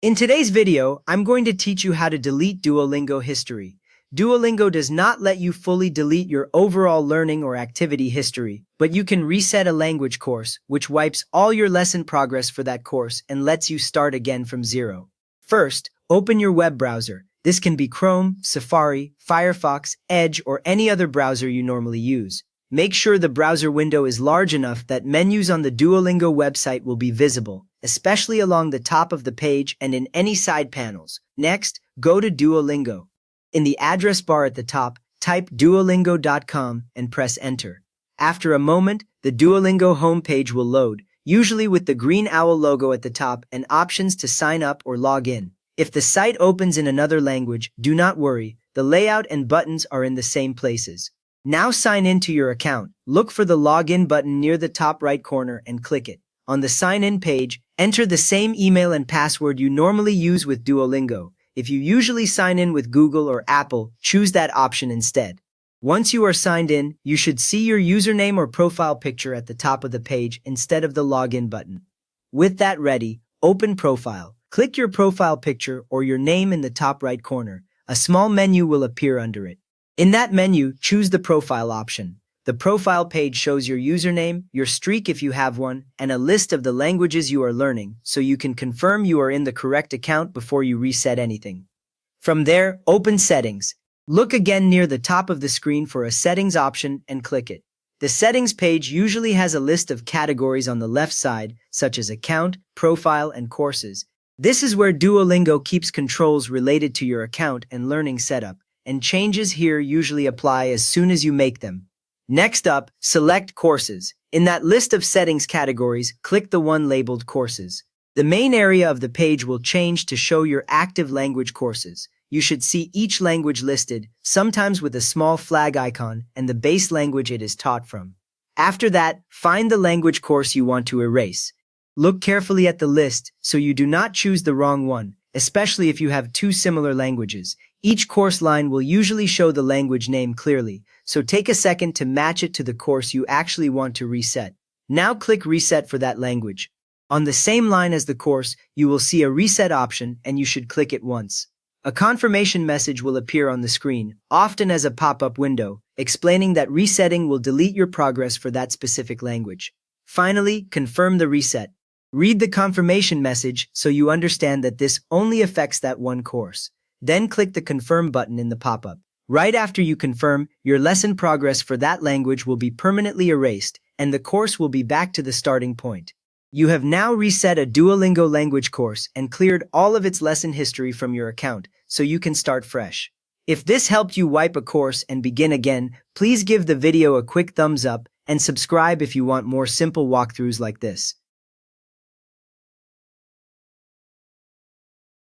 In today's video, I'm going to teach you how to delete Duolingo history. Duolingo does not let you fully delete your overall learning or activity history, but you can reset a language course, which wipes all your lesson progress for that course and lets you start again from zero. First, open your web browser. This can be Chrome, Safari, Firefox, Edge, or any other browser you normally use. Make sure the browser window is large enough that menus on the Duolingo website will be visible, especially along the top of the page and in any side panels. Next, go to Duolingo. In the address bar at the top, type duolingo.com and press enter. After a moment, the Duolingo homepage will load, usually with the green owl logo at the top and options to sign up or log in. If the site opens in another language, do not worry, the layout and buttons are in the same places. Now sign in to your account. Look for the login button near the top right corner and click it. On the sign-in page, enter the same email and password you normally use with Duolingo. If you usually sign in with Google or Apple, choose that option instead. Once you are signed in, you should see your username or profile picture at the top of the page instead of the login button. With that ready, open Profile. Click your profile picture or your name in the top right corner. A small menu will appear under it. In that menu, choose the Profile option. The profile page shows your username, your streak if you have one, and a list of the languages you are learning, so you can confirm you are in the correct account before you reset anything. From there, open Settings. Look again near the top of the screen for a Settings option and click it. The Settings page usually has a list of categories on the left side, such as Account, Profile, and Courses. This is where Duolingo keeps controls related to your account and learning setup, and changes here usually apply as soon as you make them. Next up, select Courses. In that list of settings categories, click the one labeled Courses. The main area of the page will change to show your active language courses. You should see each language listed, sometimes with a small flag icon, and the base language it is taught from. After that, find the language course you want to erase. Look carefully at the list so you do not choose the wrong one, especially if you have two similar languages. Each course line will usually show the language name clearly, so take a second to match it to the course you actually want to reset. Now click Reset for that language. On the same line as the course, you will see a reset option and you should click it once. A confirmation message will appear on the screen, often as a pop-up window, explaining that resetting will delete your progress for that specific language. Finally, confirm the reset. Read the confirmation message so you understand that this only affects that one course. Then click the Confirm button in the pop-up. Right after you confirm, your lesson progress for that language will be permanently erased, and the course will be back to the starting point. You have now reset a Duolingo language course and cleared all of its lesson history from your account, so you can start fresh. If this helped you wipe a course and begin again, please give the video a quick thumbs up and subscribe if you want more simple walkthroughs like this.